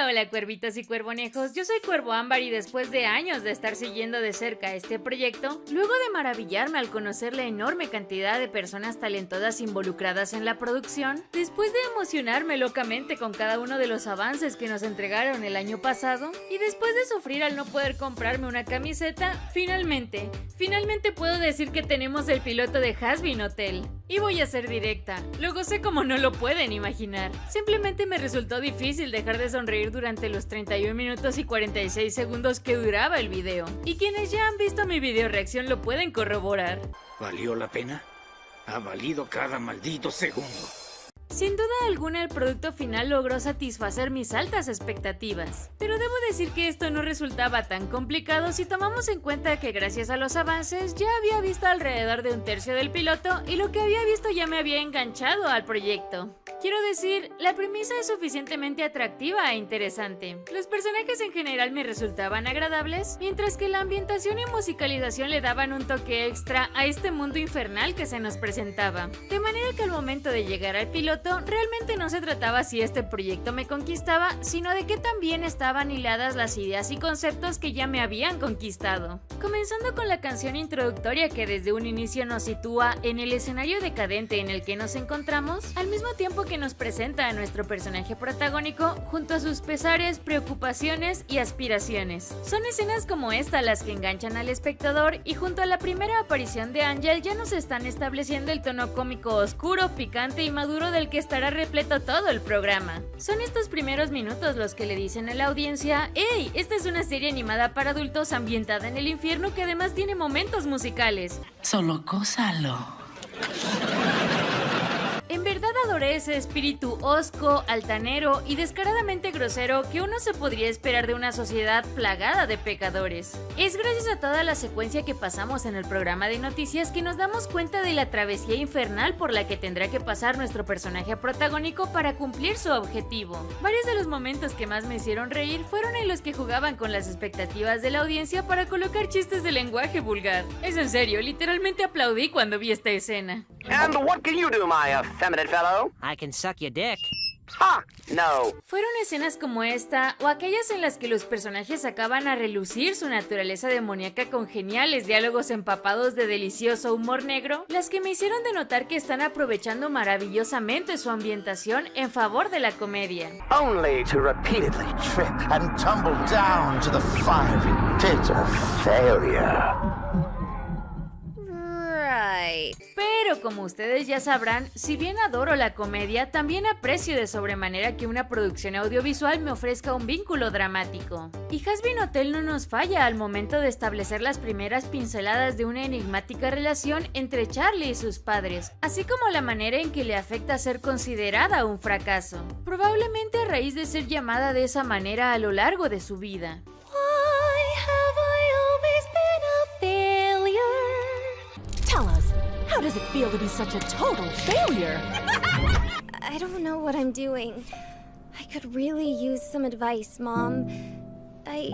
Hola, hola cuervitos y cuervonejos, yo soy Cuervo Ámbar y después de años de estar siguiendo de cerca este proyecto, luego de maravillarme al conocer la enorme cantidad de personas talentosas involucradas en la producción, después de emocionarme locamente con cada uno de los avances que nos entregaron el año pasado, y después de sufrir al no poder comprarme una camiseta, finalmente puedo decir que tenemos el piloto de Hazbin Hotel. Y voy a ser directa, lo gocé como no lo pueden imaginar. Simplemente me resultó difícil dejar de sonreír durante los 31 minutos y 46 segundos que duraba el video. Y quienes ya han visto mi video reacción lo pueden corroborar. ¿Valió la pena? Ha valido cada maldito segundo. Sin duda alguna el producto final logró satisfacer mis altas expectativas, pero debo decir que esto no resultaba tan complicado si tomamos en cuenta que gracias a los avances ya había visto alrededor de un tercio del piloto y lo que había visto ya me había enganchado al proyecto. Quiero decir, la premisa es suficientemente atractiva e interesante. Los personajes en general me resultaban agradables, mientras que la ambientación y musicalización le daban un toque extra a este mundo infernal que se nos presentaba. De manera que al momento de llegar al piloto, realmente no se trataba si este proyecto me conquistaba, sino de qué tan bien estaban hiladas las ideas y conceptos que ya me habían conquistado. Comenzando con la canción introductoria que desde un inicio nos sitúa en el escenario decadente en el que nos encontramos, al mismo tiempo que nos presenta a nuestro personaje protagónico junto a sus pesares, preocupaciones y aspiraciones. Son escenas como esta las que enganchan al espectador y junto a la primera aparición de Angel ya nos están estableciendo el tono cómico oscuro, picante y maduro del que estará repleto todo el programa. Son estos primeros minutos los que le dicen a la audiencia: ¡Ey! Esta es una serie animada para adultos ambientada en el infierno que además tiene momentos musicales. Solo gózalo. En verdad adoré ese espíritu hosco, altanero y descaradamente grosero que uno se podría esperar de una sociedad plagada de pecadores. Es gracias a toda la secuencia que pasamos en el programa de noticias que nos damos cuenta de la travesía infernal por la que tendrá que pasar nuestro personaje protagónico para cumplir su objetivo. Varios de los momentos que más me hicieron reír fueron en los que jugaban con las expectativas de la audiencia para colocar chistes de lenguaje vulgar. Es en serio, literalmente aplaudí cuando vi esta escena. And what can you do, my effeminate fellow? I can suck your dick. Ha! No. Fueron escenas como esta, o aquellas en las que los personajes sacaban a relucir su naturaleza demoníaca con geniales diálogos empapados de delicioso humor negro, las que me hicieron denotar que están aprovechando maravillosamente su ambientación en favor de la comedia. Only to repeatedly trip and tumble down to the fiery pit of failure. Pero como ustedes ya sabrán, si bien adoro la comedia, también aprecio de sobremanera que una producción audiovisual me ofrezca un vínculo dramático. Y Hazbin Hotel no nos falla al momento de establecer las primeras pinceladas de una enigmática relación entre Charlie y sus padres, así como la manera en que le afecta ser considerada un fracaso, probablemente a raíz de ser llamada de esa manera a lo largo de su vida. How does it feel to be such a total failure? I don't know what I'm doing. I could really use some advice, Mom. I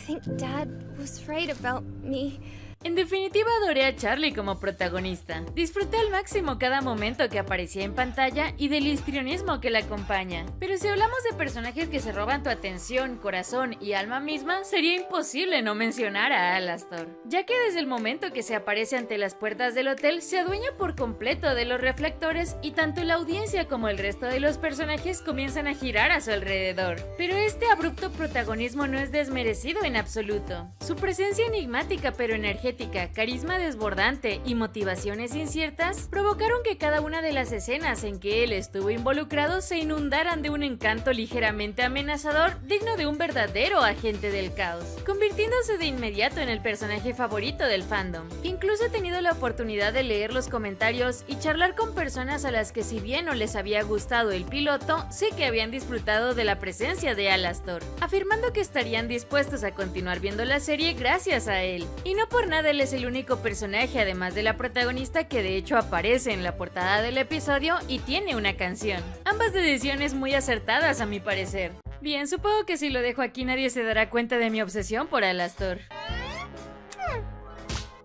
think Dad was right about me. En definitiva adoré a Charlie como protagonista. Disfruté al máximo cada momento que aparecía en pantalla y del histrionismo que la acompaña. Pero si hablamos de personajes que se roban tu atención, corazón y alma misma, sería imposible no mencionar a Alastor, ya que desde el momento que se aparece ante las puertas del hotel se adueña por completo de los reflectores y tanto la audiencia como el resto de los personajes comienzan a girar a su alrededor. Pero este abrupto protagonismo no es desmerecido en absoluto. Su presencia enigmática pero energética, carisma desbordante y motivaciones inciertas provocaron que cada una de las escenas en que él estuvo involucrado se inundaran de un encanto ligeramente amenazador digno de un verdadero agente del caos, convirtiéndose de inmediato en el personaje favorito del fandom. Incluso he tenido la oportunidad de leer los comentarios y charlar con personas a las que, si bien no les había gustado el piloto, sí que habían disfrutado de la presencia de Alastor, afirmando que estarían dispuestos a continuar viendo la serie gracias a él. Y no por nada él es el único personaje, además de la protagonista, que de hecho aparece en la portada del episodio y tiene una canción. Ambas decisiones muy acertadas a mi parecer. Bien, supongo que si lo dejo aquí nadie se dará cuenta de mi obsesión por Alastor.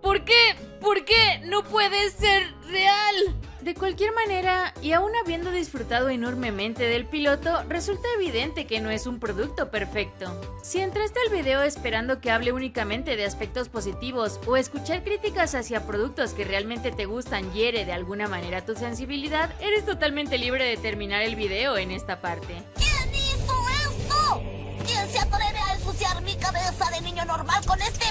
¿Por qué? ¿Por qué? ¡No puede ser real! De cualquier manera, y aún habiendo disfrutado enormemente del piloto, resulta evidente que no es un producto perfecto. Si entraste al video esperando que hable únicamente de aspectos positivos o escuchar críticas hacia productos que realmente te gustan hiere de alguna manera tu sensibilidad, eres totalmente libre de terminar el video en esta parte. ¿Quién hizo esto? ¿Quién se atreve a ensuciar mi cabeza de niño normal con este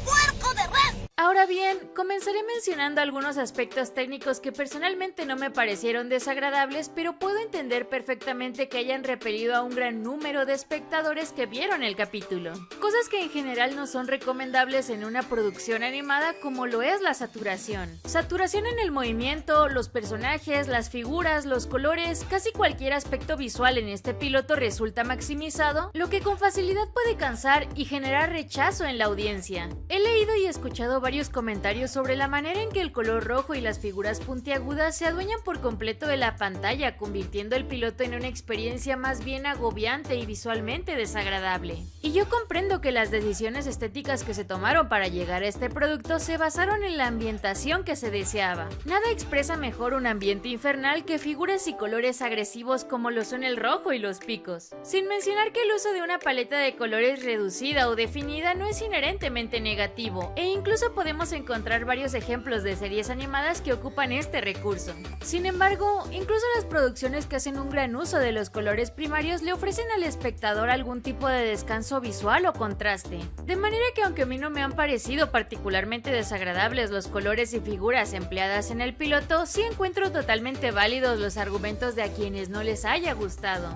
puerco de res? Ahora bien, comenzaré mencionando algunos aspectos técnicos que personalmente no me parecieron desagradables, pero puedo entender perfectamente que hayan repelido a un gran número de espectadores que vieron el capítulo. Cosas que en general no son recomendables en una producción animada como lo es la saturación. Saturación en el movimiento, los personajes, las figuras, los colores, casi cualquier aspecto visual en este piloto resulta maximizado, lo que con facilidad puede cansar y generar rechazo en la audiencia. He leído y escuchado varios comentarios sobre la manera en que el color rojo y las figuras puntiagudas se adueñan por completo de la pantalla, convirtiendo el piloto en una experiencia más bien agobiante y visualmente desagradable. Y yo comprendo que las decisiones estéticas que se tomaron para llegar a este producto se basaron en la ambientación que se deseaba. Nada expresa mejor un ambiente infernal que figuras y colores agresivos como lo son el rojo y los picos. Sin mencionar que el uso de una paleta de colores reducida o definida no es inherentemente negativo, e incluso podemos encontrar varios ejemplos de series animadas que ocupan este recurso. Sin embargo, incluso las producciones que hacen un gran uso de los colores primarios le ofrecen al espectador algún tipo de descanso visual o contraste. De manera que aunque a mí no me han parecido particularmente desagradables los colores y figuras empleadas en el piloto, sí encuentro totalmente válidos los argumentos de a quienes no les haya gustado.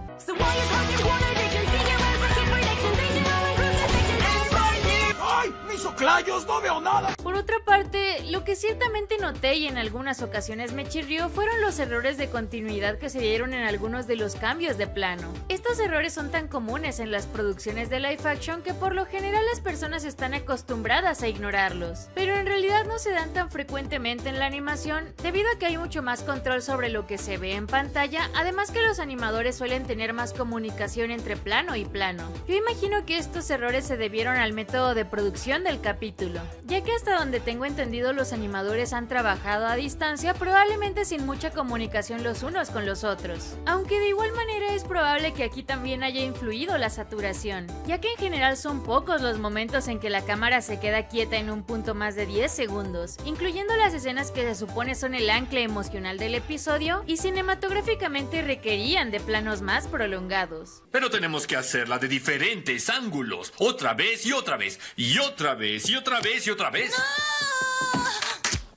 ¡Ay! ¡Mis oclayos! ¡No veo nada! Por otra parte, lo que ciertamente noté y en algunas ocasiones me chirrió fueron los errores de continuidad que se dieron en algunos de los cambios de plano. Estos errores son tan comunes en las producciones de live action que por lo general las personas están acostumbradas a ignorarlos, pero en realidad no se dan tan frecuentemente en la animación debido a que hay mucho más control sobre lo que se ve en pantalla, además que los animadores suelen tener más comunicación entre plano y plano. Yo imagino que estos errores se debieron al método de producción del capítulo, ya que hasta donde tengo entendido los animadores han trabajado a distancia, probablemente sin mucha comunicación los unos con los otros, aunque de igual manera es probable que aquí también haya influido la saturación, ya que en general son pocos los momentos en que la cámara se queda quieta en un punto más de 10 segundos, incluyendo las escenas que se supone son el ancla emocional del episodio y cinematográficamente requerían de planos más prolongados. Pero tenemos que hacerla de diferentes ángulos, otra vez y otra vez, y otra vez y otra vez y otra vez.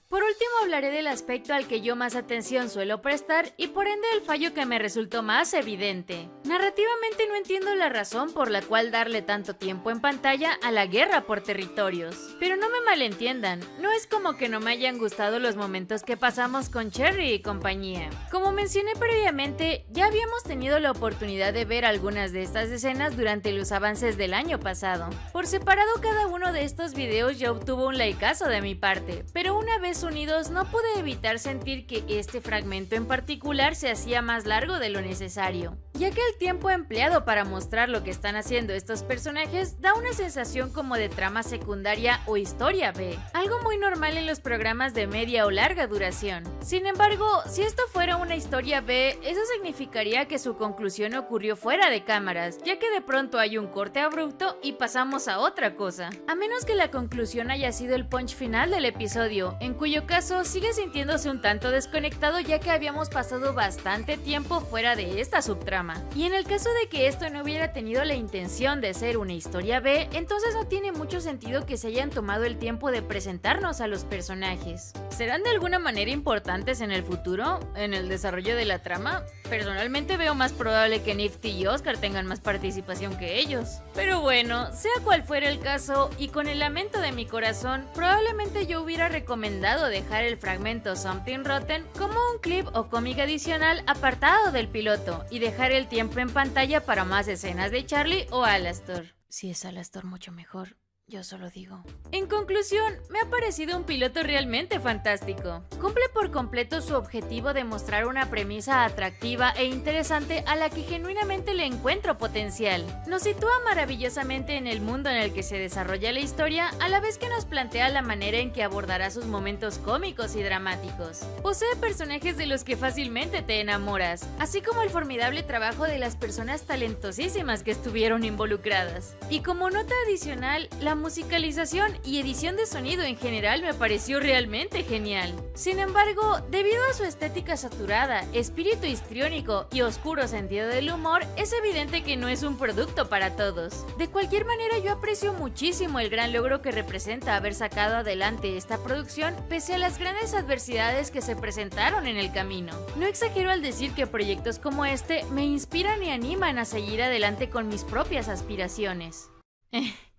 Por último hablaré del aspecto al que yo más atención suelo prestar y por ende el fallo que me resultó más evidente. Narrativamente no entiendo la razón por la cual darle tanto tiempo en pantalla a la guerra por territorios. Pero no me malentiendan, no es como que no me hayan gustado los momentos que pasamos con Cherry y compañía. Como mencioné previamente, ya habíamos tenido la oportunidad de ver algunas de estas escenas durante los avances del año pasado. Por separado cada uno de estos videos ya obtuvo un likeazo de mi parte, pero una vez unidos no pude evitar sentir que este fragmento en particular se hacía más largo de lo necesario, ya que el tiempo empleado para mostrar lo que están haciendo estos personajes da una sensación como de trama secundaria o historia B, algo muy normal en los programas de media o larga duración. Sin embargo, si esto fuera una historia B, eso significaría que su conclusión ocurrió fuera de cámaras, ya que de pronto hay un corte abrupto y pasamos a otra cosa, a menos que la conclusión haya sido el punch final del episodio, en cuyo caso sigue sintiéndose un tanto desconectado ya que habíamos pasado bastante tiempo fuera de esta subtrama. Y en el caso de que esto no hubiera tenido la intención de ser una historia B, entonces no tiene mucho sentido que se hayan tomado el tiempo de presentarnos a los personajes. ¿Serán de alguna manera importantes en el futuro? ¿En el desarrollo de la trama? Personalmente veo más probable que Nifty y Oscar tengan más participación que ellos. Pero bueno, sea cual fuera el caso, y con el lamento de mi corazón, probablemente yo hubiera recomendado dejar el fragmento Something Rotten como un clip o cómic adicional apartado del piloto y dejar el tiempo en pantalla para más escenas de Charlie o Alastor. Si es Alastor, mucho mejor. Yo solo digo. En conclusión, me ha parecido un piloto realmente fantástico. Cumple por completo su objetivo de mostrar una premisa atractiva e interesante a la que genuinamente le encuentro potencial. Nos sitúa maravillosamente en el mundo en el que se desarrolla la historia, a la vez que nos plantea la manera en que abordará sus momentos cómicos y dramáticos. Posee personajes de los que fácilmente te enamoras, así como el formidable trabajo de las personas talentosísimas que estuvieron involucradas. Y como nota adicional, la musicalización y edición de sonido en general me pareció realmente genial. Sin embargo, debido a su estética saturada, espíritu histriónico y oscuro sentido del humor, es evidente que no es un producto para todos. De cualquier manera, yo aprecio muchísimo el gran logro que representa haber sacado adelante esta producción pese a las grandes adversidades que se presentaron en el camino. No exagero al decir que proyectos como este me inspiran y animan a seguir adelante con mis propias aspiraciones.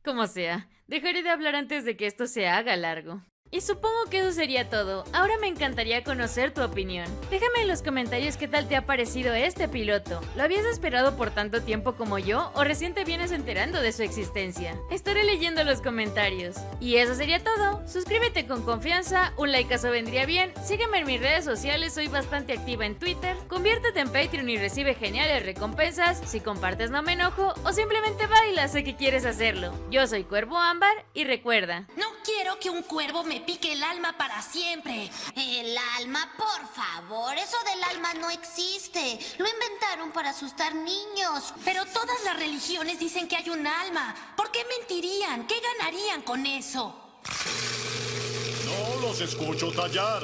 Como sea, dejaré de hablar antes de que esto se haga largo. Y supongo que eso sería todo. Ahora me encantaría conocer tu opinión. Déjame en los comentarios qué tal te ha parecido este piloto. ¿Lo habías esperado por tanto tiempo como yo o recién te vienes enterando de su existencia? Estaré leyendo los comentarios. Y eso sería todo. Suscríbete con confianza, un likeazo vendría bien. Sígueme en mis redes sociales, soy bastante activa en Twitter. Conviértete en Patreon y recibe geniales recompensas. Si compartes no me enojo o simplemente baila, sé que quieres hacerlo. Yo soy Cuervo Ámbar y recuerda... No quiero que un cuervo me pique el alma para siempre. El alma, por favor, eso del alma no existe. Lo inventaron para asustar niños. Pero todas las religiones dicen que hay un alma. ¿Por qué mentirían? ¿Qué ganarían con eso? No los escucho tallar.